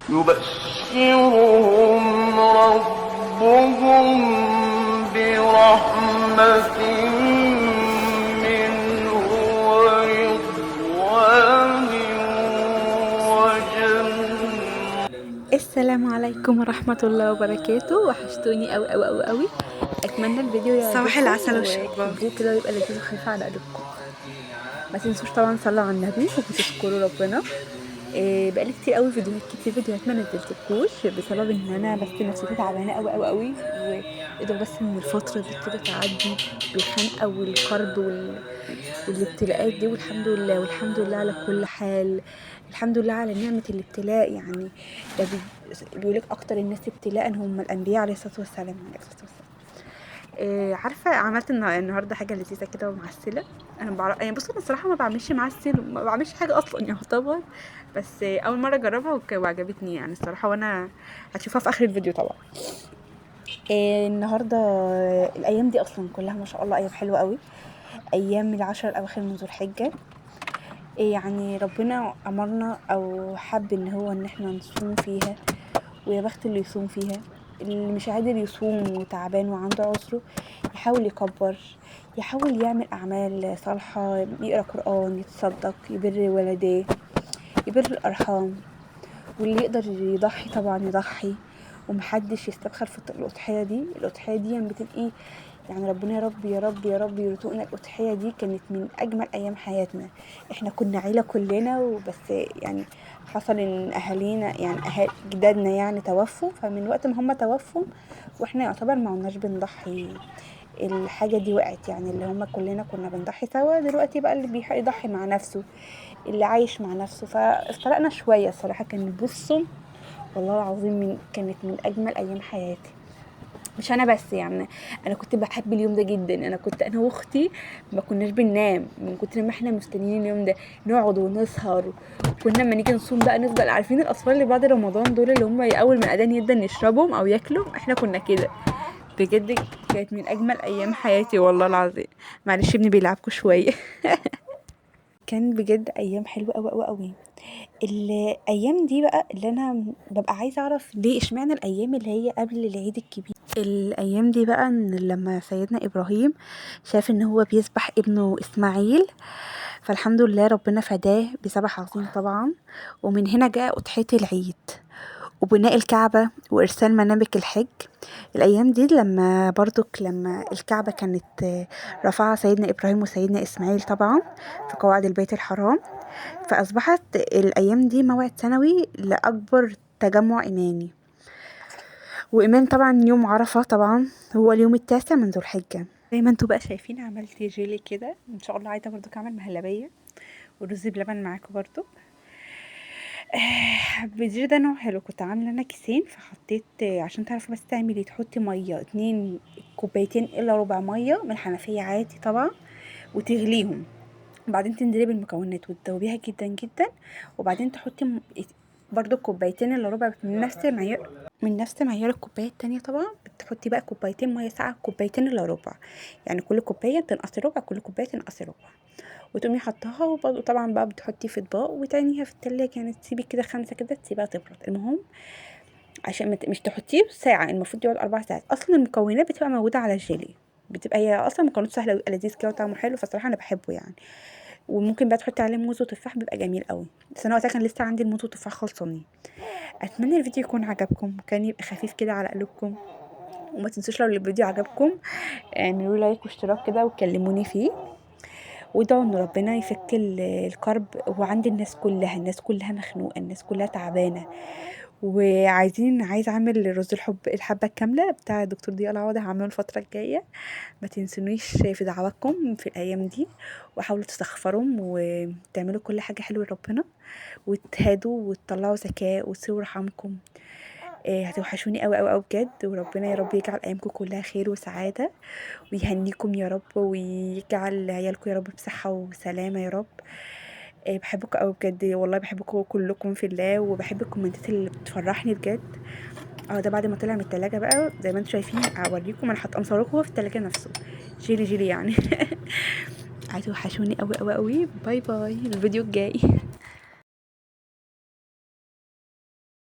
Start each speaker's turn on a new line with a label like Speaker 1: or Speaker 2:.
Speaker 1: يبشرهم ربهم برحمة منه ورضوان وجنة.
Speaker 2: السلام عليكم ورحمة الله وبركاته. وحشتوني أوي أوي أوي أوي. أتمنى الفيديو يعجبكم
Speaker 3: صباح العسل والشباب.
Speaker 2: وتحبوه كده ويبقى لذيذ وخفيف على قلوبكم. ما تنسوش طبعا تصلوا على النبي وتشكروا ربنا. بقالي كتير قوي فيديوهات ما نزلتلكوش بسبب ان انا بس نفسيتي تعبانه قوي قوي قوي، وقدر بس ان الفتره دي كده تعدي بالخنقه والكرب والابتلاءات دي، والحمد لله والحمد لله على كل حال. الحمد لله على نعمه الابتلاء يعني. ده بيقولك اكتر الناس ابتلاء هم الانبياء عليه الصلاه والسلام. عارفه عملت النهارده حاجه لذيذه كده ومعسله. انا بعرف يعني، بصوا انا الصراحه ما بعملش معسل وما بعملش حاجه اصلا يعتبر، بس اول مره اجربها وعجبتني يعني الصراحه، وانا هتشوفها في اخر الفيديو طبعا. النهارده الايام دي اصلا كلها ما شاء الله ايام حلوه قوي، ايام العشر الاواخر من ذو الحجه. يعني ربنا امرنا او حب ان احنا نصوم فيها، ويا بخت اللي يصوم فيها. اللي مش قادر يصوم وتعبان وعنده عذره يحاول يكبر، يحاول يعمل اعمال صالحه، يقرا قران، يتصدق، يبر والديه، يبر الارحام. واللي يقدر يضحي طبعا يضحي، ومحدش يستبخل في الأضحية دي. الأضحية دي يعني بتبقي يعني ربنا يا رب يا رب يا رب يرزقنا. الأضحية دي كانت من أجمل أيام حياتنا. احنا كنا عيلة كلنا وبس، يعني حصل ان اهالينا يعني جدادنا يعني توفوا، فمن وقت ما هم توفوا واحنا يعتبر ما عدناش بنضحي. الحاجة دي وقعت يعني، اللي هم كلنا كنا بنضحي سوا، دلوقتي بقى اللي بيضحي مع نفسه، اللي عايش مع نفسه. فافترقنا شوية الصراحة. كان بصوا والله العظيم كانت من اجمل ايام حياتي. مش انا بس يعني، انا كنت بحب اليوم ده جدا. انا واختي ما كناش بننام من كتر ما احنا مستنيين اليوم ده، نقعد ونسهر. كنا لما نيجي نصوم بقى نفضل عارفين الاطفال اللي بعد رمضان دول اللي هم اول ما الاذان يبدا نشربهم او ياكلوا، احنا كنا كده بجد. كانت من اجمل ايام حياتي والله العظيم. معلش ابني بيلعبكوا شويه. كان بجد ايام حلوه قوي قوي قوي. الايام دي بقى اللي انا ببقى عايزه اعرف ليه اشمعنى الايام اللي هي قبل العيد الكبير. الايام دي بقى ان لما سيدنا ابراهيم شاف ان هو بيذبح ابنه اسماعيل، فالحمد لله ربنا فداه بذبح عظيم طبعا. ومن هنا جاء اضحيه العيد وبناء الكعبة وإرسال منابك الحج. الأيام دي لما الكعبة كانت رفعها سيدنا إبراهيم وسيدنا إسماعيل طبعا في قواعد البيت الحرام، فأصبحت الأيام دي موعد سنوي لأكبر تجمع إيماني. وإيمان طبعا يوم عرفة طبعا هو اليوم التاسع من ذو الحجة. زي ما انتوا بقى شايفين عملت جيلي كده، ان شاء الله عايزه برضو اعمل مهلبيه ورز بلبن معاكم برضو. البيض ده نوع حلو. كنت عامله انا كيسين، فحطيت عشان تعرفي بس تعملي تحطي ميه 2 كوبايتين الا ربع ميه من الحنفيه عادي طبعا، وتغليهم. وبعدين تنزلي بالمكونات وتدوبيها جدا جدا، وبعدين تحطي برضو كوبايتين الا ربع من نفس معيار الكوبايه التانية طبعا. بتحطي بقى كوبايتين ميه ساقعه، كوبايتين الا ربع، يعني كل كوبايه تنقصي ربع، كل كوبايه تنقصي ربع، وتقومي حطاها. وبرضه طبعا بقى بتحطي في اطباق وتعينيها في التلاجة، يعني تسيبي كده 5 كده تسيبها تبرد. المهم عشان مش تحطيه ساعة، المفروض يقعد 4 ساعات. اصلا المكونات بتبقى موجودة على الجيلي، بتبقى هي اصلا مكونات سهلة ويبقى لذيذ كده وطعمه حلو، فالصراحة انا بحبه يعني. وممكن بقى تحطي عليه موز وتفاح، بيبقى جميل قوي. بس انا وقتها كان لسه عندي الموز والتفاح خلصانين. اتمنى الفيديو يكون عجبكم، كان يبقى خفيف كده على قلوبكم. وما تنسوش لو الفيديو عجبكم اعملوا لايك واشتراك كده وكلموني فيه، وادعوا ان ربنا يفك الكرب. وعند الناس كلها مخنوقه، الناس كلها تعبانه، عايز اعمل رز الحبه الكامله بتاع الدكتور ضياء العوضي، هعمله الفتره الجايه. ما تنسونيش في دعواتكم في الايام دي، وحاولوا تستغفروا وتعملوا كل حاجه حلوه لربنا، وتهادوا وتطلعوا زكاه وتصلوا رحمكم. هتوحشوني قوي قوي قوي بجد. وربنا يا رب يجعل ايامكم كلها خير وسعاده، ويهنيكم يا رب، ويجعل عيالكم يا رب بصحة وسلامة يا رب. بحبكم قوي بجد والله، بحبكم كلكم في الله، وبحب الكومنتات اللي بتفرحني بجد. ده بعد ما طلع من التلاجة بقى زي ما انتم شايفين، اوريكم انا حاطه مصوره في التلاجة نفسه، جيلي جيلي يعني. عايزه وحشوني قوي قوي قوي. باي باي الفيديو الجاي.